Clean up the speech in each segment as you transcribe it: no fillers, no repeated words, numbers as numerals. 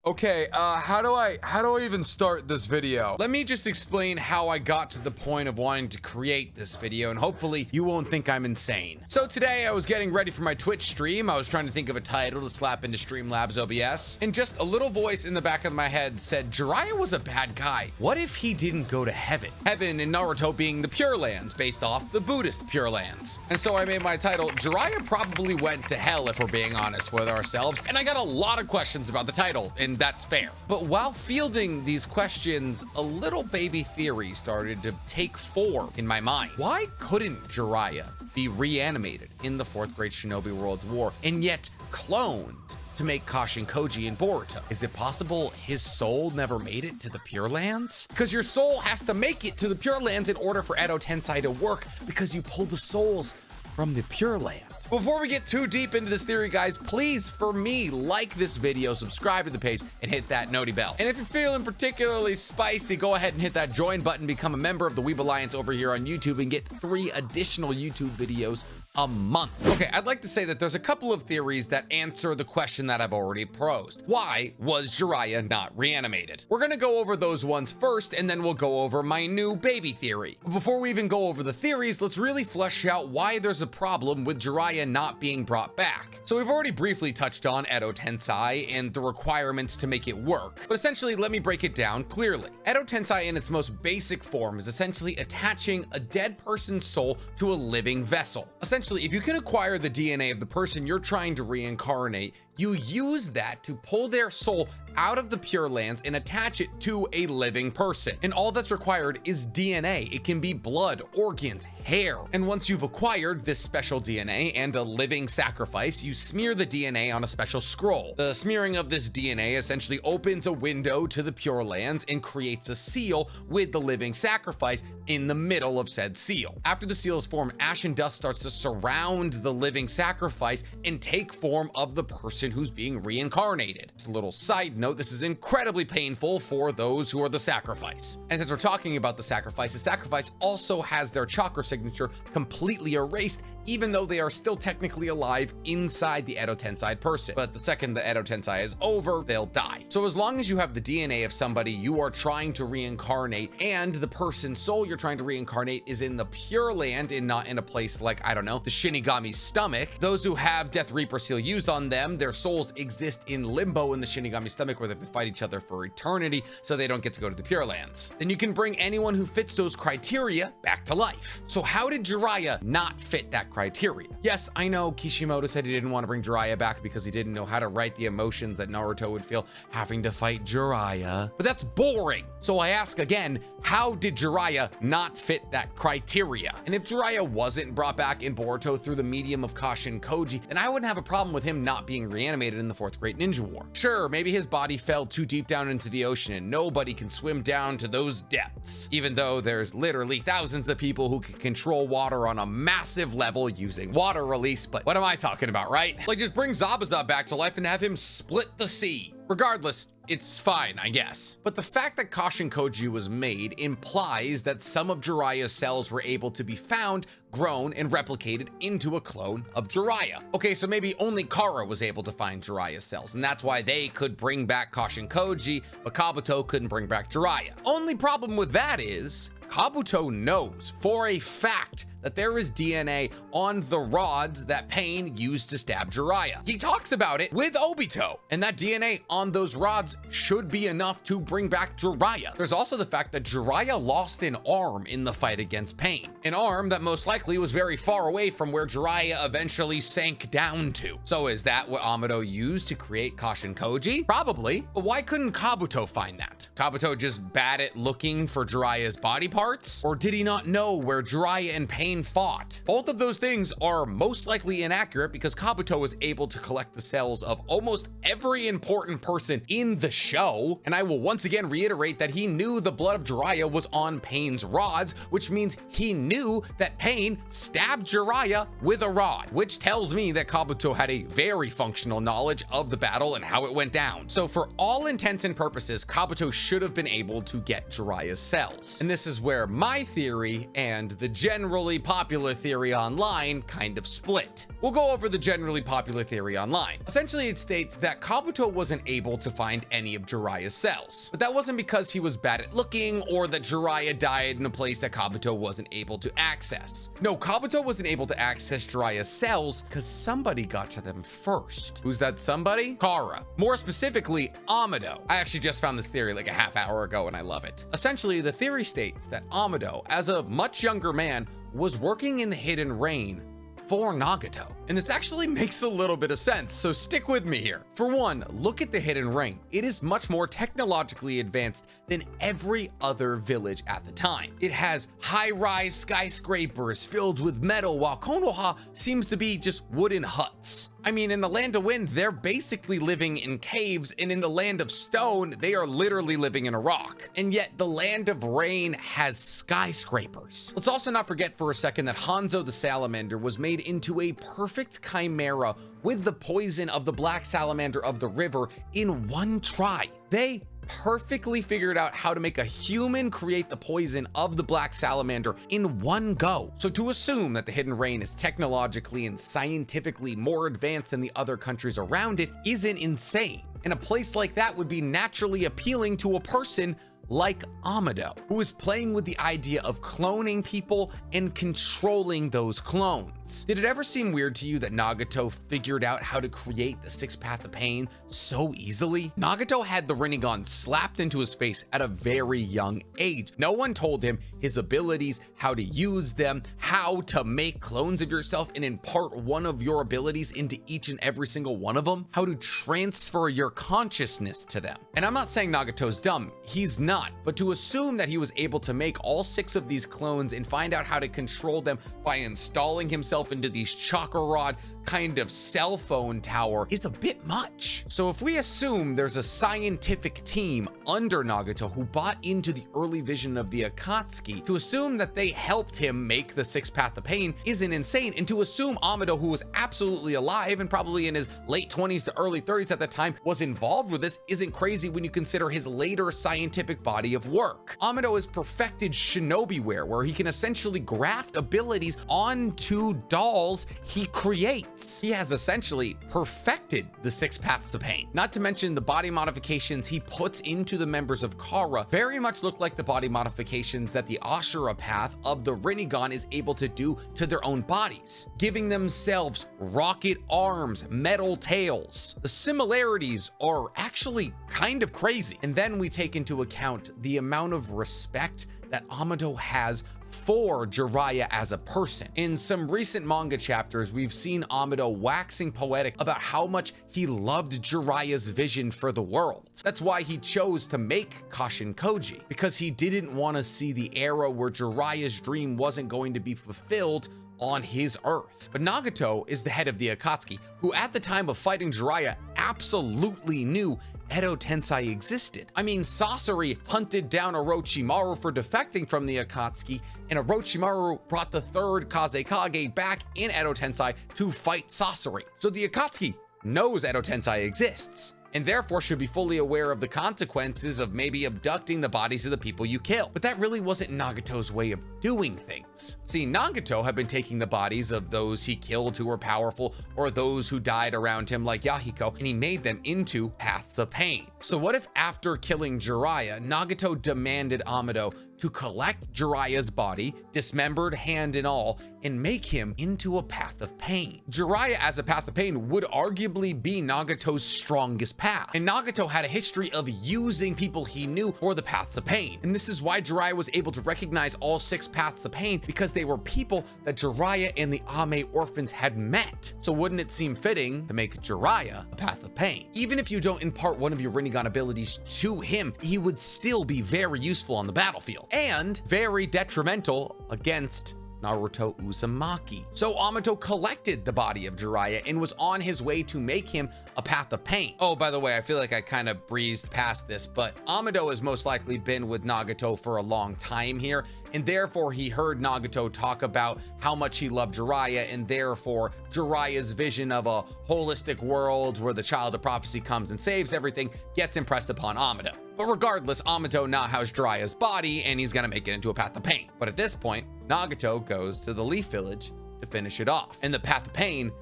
Okay, how do I even start this video? Let me just explain how I got to the point of wanting to create this video, and hopefully you won't think I'm insane. So today I was getting ready for my Twitch stream. I was trying to think of a title to slap into Streamlabs OBS, and just a little voice in the back of my head said, Jiraiya was a bad guy. What if he didn't go to heaven? Heaven in Naruto being the Pure Lands, based off the Buddhist Pure Lands. And so I made my title, Jiraiya probably went to hell, if we're being honest with ourselves, and I got a lot of questions about the title, and that's fair. But while fielding these questions, a little baby theory started to take form in my mind. Why couldn't Jiraiya be reanimated in the 4th Great Shinobi World War and yet cloned to make Kashin Koji and Boruto? Is it possible his soul never made it to the Pure Lands? Because your soul has to make it to the Pure Lands in order for Edo Tensei to work, because you pull the souls from the Pure Land. Before we get too deep into this theory, guys, please, for me, like this video, subscribe to the page, and hit that noti bell. And if you're feeling particularly spicy, go ahead and hit that join button, become a member of the Weeb Alliance over here on YouTube, and get 3 additional YouTube videos a month. Okay, I'd like to say that there's a couple of theories that answer the question that I've already posed. Why was Jiraiya not reanimated? We're gonna go over those ones first, and then we'll go over my new baby theory. But before we even go over the theories, let's really flesh out why there's a problem with Jiraiya not being brought back. So we've already briefly touched on Edo Tensei and the requirements to make it work, but essentially let me break it down clearly. Edo Tensei in its most basic form is essentially attaching a dead person's soul to a living vessel. Essentially, if you can acquire the DNA of the person you're trying to reincarnate, you use that to pull their soul out of the Pure Lands and attach it to a living person. And all that's required is DNA. It can be blood, organs, hair. And once you've acquired this special DNA and a living sacrifice, you smear the DNA on a special scroll. The smearing of this DNA essentially opens a window to the Pure Lands and creates a seal with the living sacrifice in the middle of said seal. After the seal is formed, ash and dust starts to surround the living sacrifice and take form of the person who's being reincarnated. Just a little side note, this is incredibly painful for those who are the sacrifice. And since we're talking about the sacrifice also has their chakra signature completely erased, even though they are still technically alive inside the Edo Tensei person. But the second the Edo Tensei is over, they'll die. So as long as you have the DNA of somebody you are trying to reincarnate, and the person's soul you're trying to reincarnate is in the Pure Land and not in a place like, I don't know, the Shinigami's stomach, those who have Death Reaper seal used on them, their souls exist in limbo in the Shinigami stomach, where they have to fight each other for eternity, so they don't get to go to the Pure Lands. Then you can bring anyone who fits those criteria back to life. So how did Jiraiya not fit that criteria? Yes, I know Kishimoto said he didn't want to bring Jiraiya back because he didn't know how to write the emotions that Naruto would feel having to fight Jiraiya, but that's boring. So I ask again, how did Jiraiya not fit that criteria? And if Jiraiya wasn't brought back in Boruto through the medium of Kashin Koji, then I wouldn't have a problem with him not being reanimated in the 4th Great Ninja War. Sure, maybe his body fell too deep down into the ocean and nobody can swim down to those depths, even though there's literally thousands of people who can control water on a massive level using water release. But what am I talking about, right? Like, just bring Zabuza back to life and have him split the sea. Regardless, it's fine, I guess. But the fact that Kashin Koji was made implies that some of Jiraiya's cells were able to be found, grown, and replicated into a clone of Jiraiya. Okay, so maybe only Kara was able to find Jiraiya's cells, and that's why they could bring back Kashin Koji, but Kabuto couldn't bring back Jiraiya. Only problem with that is, Kabuto knows for a fact that there is DNA on the rods that Pain used to stab Jiraiya. He talks about it with Obito, and that DNA on those rods should be enough to bring back Jiraiya. There's also the fact that Jiraiya lost an arm in the fight against Pain, an arm that most likely was very far away from where Jiraiya eventually sank down to. So is that what Amado used to create Kashin Koji? Probably, but why couldn't Kabuto find that? Kabuto just bad at looking for Jiraiya's body parts? Or did he not know where Jiraiya and Pain fought? Both of those things are most likely inaccurate, because Kabuto was able to collect the cells of almost every important person in the show. And I will once again reiterate that he knew the blood of Jiraiya was on Pain's rods, which means he knew that Pain stabbed Jiraiya with a rod, which tells me that Kabuto had a very functional knowledge of the battle and how it went down. So for all intents and purposes, Kabuto should have been able to get Jiraiya's cells. And this is where my theory and the generally popular theory online kind of split. We'll go over the generally popular theory online. Essentially, it states that Kabuto wasn't able to find any of Jiraiya's cells, but that wasn't because he was bad at looking or that Jiraiya died in a place that Kabuto wasn't able to access. No, Kabuto wasn't able to access Jiraiya's cells because somebody got to them first. Who's that somebody? Kara. More specifically, Amado. I actually just found this theory like a half hour ago and I love it. Essentially, the theory states that Amado, as a much younger man, was working in the Hidden Rain for Nagato. And this actually makes a little bit of sense, so stick with me here. For one, look at the Hidden Rain. It is much more technologically advanced than every other village at the time. It has high-rise skyscrapers filled with metal, while Konoha seems to be just wooden huts. I mean, in the Land of Wind, they're basically living in caves, and in the Land of Stone, they are literally living in a rock. And yet, the Land of Rain has skyscrapers. Let's also not forget for a second that Hanzo the Salamander was made into a perfect chimera with the poison of the Black Salamander of the river in one try. They perfectly figured out how to make a human create the poison of the Black Salamander in one go. So to assume that the Hidden Rain is technologically and scientifically more advanced than the other countries around it isn't insane. And a place like that would be naturally appealing to a person like Amado, who is playing with the idea of cloning people and controlling those clones. Did it ever seem weird to you that Nagato figured out how to create the sixth path of pain so easily? Nagato had the Rinnegan slapped into his face at a very young age. No one told him his abilities, how to use them, how to make clones of yourself and impart one of your abilities into each and every single one of them, how to transfer your consciousness to them. And I'm not saying Nagato's dumb, he's not. But to assume that he was able to make all 6 of these clones and find out how to control them by installing himself into these chakra rod kind of cell phone tower is a bit much. So if we assume there's a scientific team under Nagato who bought into the early vision of the Akatsuki, to assume that they helped him make the sixth path of pain isn't insane. And to assume Amado, who was absolutely alive and probably in his late 20s to early 30s at the time, was involved with this isn't crazy when you consider his later scientific body of work. Amado has perfected shinobi wear, where he can essentially graft abilities onto dolls he creates. He has essentially perfected the 6 paths of pain. Not to mention the body modifications he puts into the members of Kara very much look like the body modifications that the Ashura path of the Rinnegan is able to do to their own bodies, giving themselves rocket arms, metal tails. The similarities are actually kind of crazy. And then we take into account the amount of respect that Amado has for Jiraiya as a person. In some recent manga chapters, we've seen Amado waxing poetic about how much he loved Jiraiya's vision for the world. That's why he chose to make Kashin Koji, because he didn't want to see the era where Jiraiya's dream wasn't going to be fulfilled on his earth. But Nagato is the head of the Akatsuki, who at the time of fighting Jiraiya absolutely knew Edo Tensei existed. I mean, Sasori hunted down Orochimaru for defecting from the Akatsuki, and Orochimaru brought the 3rd Kazekage back in Edo Tensei to fight Sasori. So the Akatsuki knows Edo Tensei exists, and therefore should be fully aware of the consequences of maybe abducting the bodies of the people you kill. But that really wasn't Nagato's way of doing things. See, Nagato had been taking the bodies of those he killed who were powerful, or those who died around him like Yahiko, and he made them into paths of pain. So what if after killing Jiraiya, Nagato demanded Amado to collect Jiraiya's body, dismembered hand and all, and make him into a path of pain? Jiraiya as a path of pain would arguably be Nagato's strongest path. And Nagato had a history of using people he knew for the paths of pain. And this is why Jiraiya was able to recognize all 6 paths of pain, because they were people that Jiraiya and the Ame orphans had met. So wouldn't it seem fitting to make Jiraiya a path of pain? Even if you don't impart one of your Rinnegan abilities to him, he would still be very useful on the battlefield, and very detrimental against Naruto Uzumaki. So Amado collected the body of Jiraiya and was on his way to make him a path of pain. Oh, by the way, I feel like I kind of breezed past this, but Amado has most likely been with Nagato for a long time here, and therefore he heard Nagato talk about how much he loved Jiraiya, and therefore Jiraiya's vision of a holistic world where the child of prophecy comes and saves everything gets impressed upon Amado. But regardless, Amato now has Jiraiya's body and he's gonna make it into a path of pain. But at this point, Nagato goes to the Leaf Village to finish it off. And the path of pain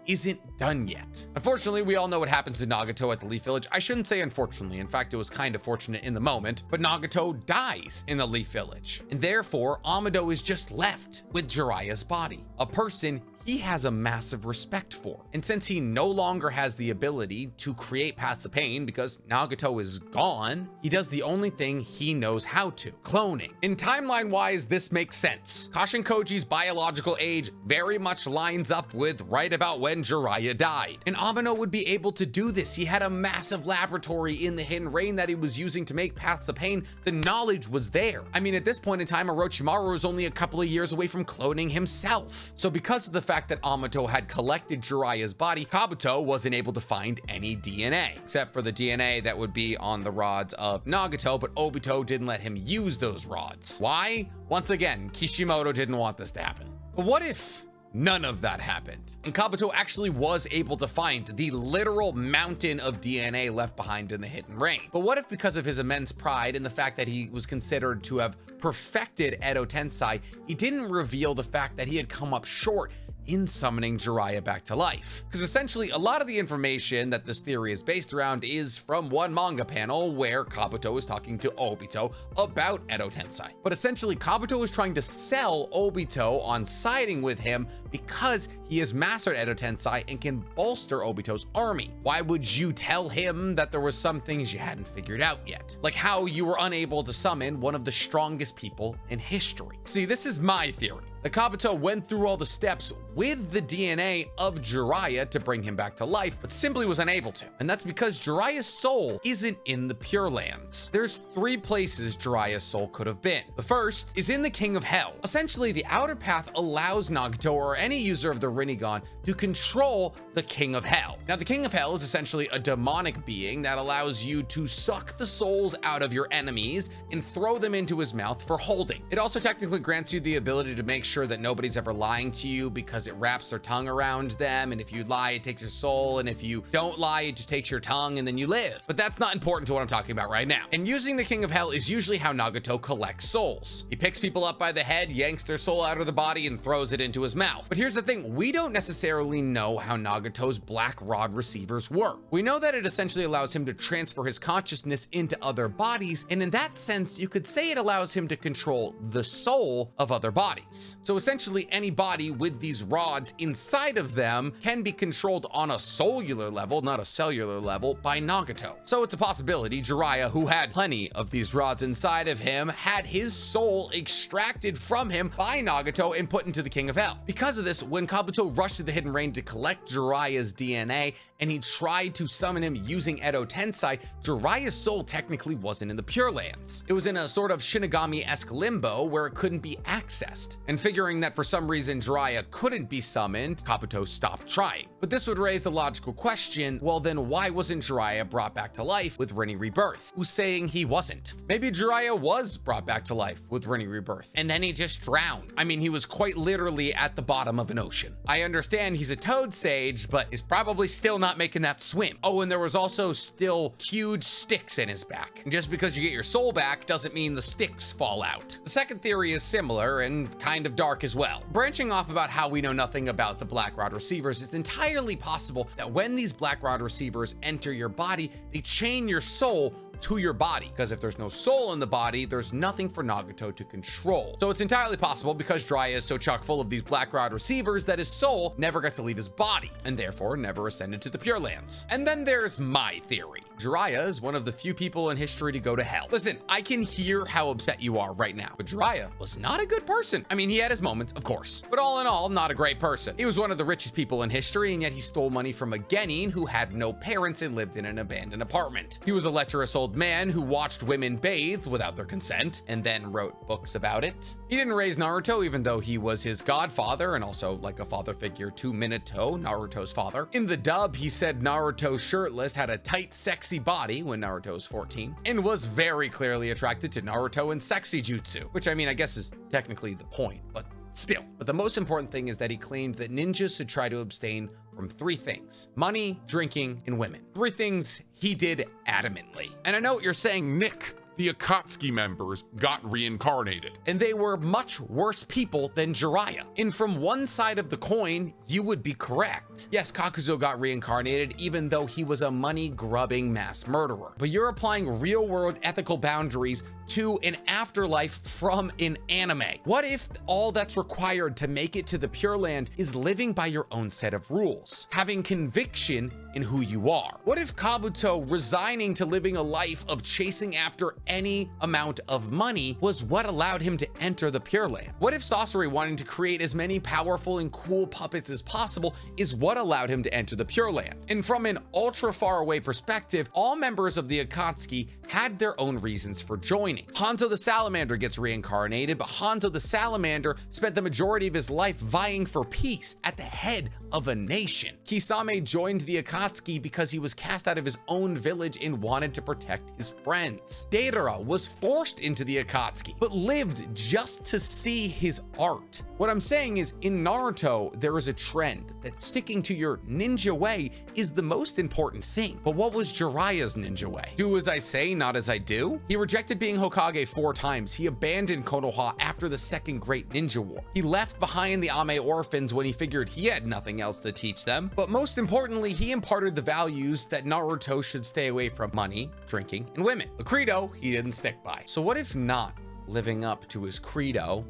isn't done yet. Unfortunately, we all know what happens to Nagato at the Leaf Village. I shouldn't say unfortunately. In fact, it was kind of fortunate in the moment, but Nagato dies in the Leaf Village. And therefore, Amado is just left with Jiraiya's body, a person he has a massive respect for. And since he no longer has the ability to create paths of pain because Nagato is gone, he does the only thing he knows how to, cloning. And timeline wise, this makes sense. Kashin Koji's biological age very much lines up with right about when Jiraiya died. And Amano would be able to do this. He had a massive laboratory in the Hidden Rain that he was using to make paths of pain. The knowledge was there. I mean, at this point in time, Orochimaru is only a couple of years away from cloning himself. So because of the fact that Amato had collected Jiraiya's body, Kabuto wasn't able to find any DNA, except for the DNA that would be on the rods of Nagato, but Obito didn't let him use those rods. Why? Once again, Kishimoto didn't want this to happen. But what if none of that happened and Kabuto actually was able to find the literal mountain of DNA left behind in the Hidden Rain? But what if, because of his immense pride and the fact that he was considered to have perfected Edo Tensei, he didn't reveal the fact that he had come up short in summoning Jiraiya back to life? Because essentially a lot of the information that this theory is based around is from one manga panel where Kabuto is talking to Obito about Edo Tensei. But essentially Kabuto is trying to sell Obito on siding with him because he has mastered Edo Tensei and can bolster Obito's army. Why would you tell him that there were some things you hadn't figured out yet? Like how you were unable to summon one of the strongest people in history. See, this is my theory. The Kabuto went through all the steps with the DNA of Jiraiya to bring him back to life, but simply was unable to. And that's because Jiraiya's soul isn't in the Pure Lands. There's 3 places Jiraiya's soul could have been. The first is in the King of Hell. Essentially, the outer path allows Nagato or any user of the Rinnegan to control the King of Hell. Now, the King of Hell is essentially a demonic being that allows you to suck the souls out of your enemies and throw them into his mouth for holding. It also technically grants you the ability to make sure that nobody's ever lying to you because it wraps their tongue around them, and if you lie, it takes your soul, and if you don't lie, it just takes your tongue, and then you live. But that's not important to what I'm talking about right now. And using the King of Hell is usually how Nagato collects souls. He picks people up by the head, yanks their soul out of the body, and throws it into his mouth. But here's the thing, we don't necessarily know how Nagato's black rod receivers work. We know that it essentially allows him to transfer his consciousness into other bodies, and in that sense, you could say it allows him to control the soul of other bodies. So essentially, any body with these rods inside of them can be controlled on a cellular level, not a cellular level, by Nagato. So it's a possibility Jiraiya, who had plenty of these rods inside of him, had his soul extracted from him by Nagato and put into the King of Hell. Because of this, when Kabuto rushed to the Hidden Rain to collect Jiraiya's DNA and he tried to summon him using Edo Tensei, Jiraiya's soul technically wasn't in the Pure Lands. It was in a sort of Shinigami-esque limbo where it couldn't be accessed. And figuring that for some reason Jiraiya couldn't be summoned, Kabuto stopped trying. But this would raise the logical question, well then why wasn't Jiraiya brought back to life with Rinne Rebirth? Who's saying he wasn't? Maybe Jiraiya was brought back to life with Rinne Rebirth, and then he just drowned. I mean, he was quite literally at the bottom of an ocean. I understand he's a toad sage, but he's probably still not making that swim. Oh, and there was also still huge sticks in his back. And just because you get your soul back doesn't mean the sticks fall out. The second theory is similar and kind of dark as well. Branching off about how we know nothing about the Black Rod receivers, it's entirely possible that when these Black Rod receivers enter your body, they chain your soul to your body, because if there's no soul in the body, there's nothing for Nagato to control. So it's entirely possible, because Jiraiya is so chock full of these Black Rod receivers, that his soul never got to leave his body, and therefore never ascended to the Pure Lands. And then there's my theory. Jiraiya is one of the few people in history to go to hell. Listen, I can hear how upset you are right now, but Jiraiya was not a good person. I mean, he had his moments, of course, but all in all, not a great person. He was one of the richest people in history, and yet he stole money from a genin who had no parents and lived in an abandoned apartment. He was a lecherous old man who watched women bathe without their consent and then wrote books about it. He didn't raise Naruto, even though he was his godfather and also like a father figure to Minato, Naruto's father. In the dub, he said Naruto shirtless had a tight, sexy body when Naruto was 14 and was very clearly attracted to Naruto and sexy jutsu, which I mean, I guess is technically the point, but Still, but the most important thing is that he claimed that ninjas should try to abstain from 3 things: money, drinking, and women. 3 things he did adamantly. And I know what you're saying, Nick, the Akatsuki members got reincarnated. and they were much worse people than Jiraiya. And from one side of the coin, you would be correct. Yes, Kakuzu got reincarnated even though he was a money-grubbing mass murderer. But you're applying real-world ethical boundaries to an afterlife from an anime. What if all that's required to make it to the Pure Land is living by your own set of rules, having conviction in who you are? What if Kabuto resigning to living a life of chasing after any amount of money was what allowed him to enter the Pure Land? What if Sasori wanting to create as many powerful and cool puppets as possible is what allowed him to enter the Pure Land? And from an ultra far away perspective, all members of the Akatsuki had their own reasons for joining. Hanzo the Salamander gets reincarnated, but Hanzo the Salamander spent the majority of his life vying for peace at the head of a nation. Kisame joined the Akatsuki because he was cast out of his own village and wanted to protect his friends. Deidara was forced into the Akatsuki, but lived just to see his art. What I'm saying is, in Naruto, there is a trend that sticking to your ninja way is the most important thing. But what was Jiraiya's ninja way? Do as I say, not as I do? He rejected being Hokage 4 times. He abandoned Konoha after the Second Great Ninja War. He left behind the Ame orphans when he figured he had nothing else to teach them. But most importantly, he imparted the values that Naruto should stay away from: money, drinking, and women. A credo he didn't stick by. So what if not living up to his credo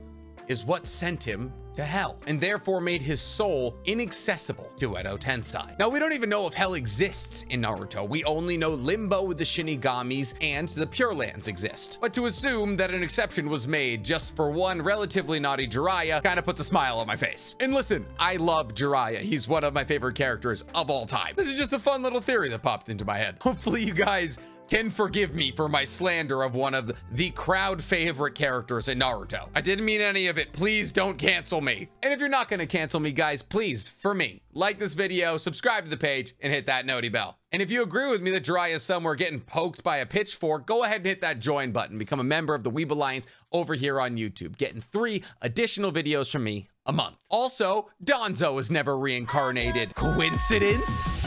is what sent him to hell, and therefore made his soul inaccessible to Edo Tensei? Now, we don't even know if hell exists in Naruto. We only know Limbo with the Shinigamis and the Pure Lands exist. But to assume that an exception was made just for one relatively naughty Jiraiya kind of puts a smile on my face. And listen, I love Jiraiya. He's one of my favorite characters of all time. This is just a fun little theory that popped into my head. Hopefully you guys can forgive me for my slander of one of the crowd favorite characters in Naruto. I didn't mean any of it. Please don't cancel me. And if you're not gonna cancel me, guys, please, for me, like this video, subscribe to the page, and hit that noti bell. And if you agree with me that Jiraiya is somewhere getting poked by a pitchfork, go ahead and hit that join button. Become a member of the Weeb Alliance over here on YouTube, getting 3 additional videos from me a month. Also, Danzo is never reincarnated. Coincidence?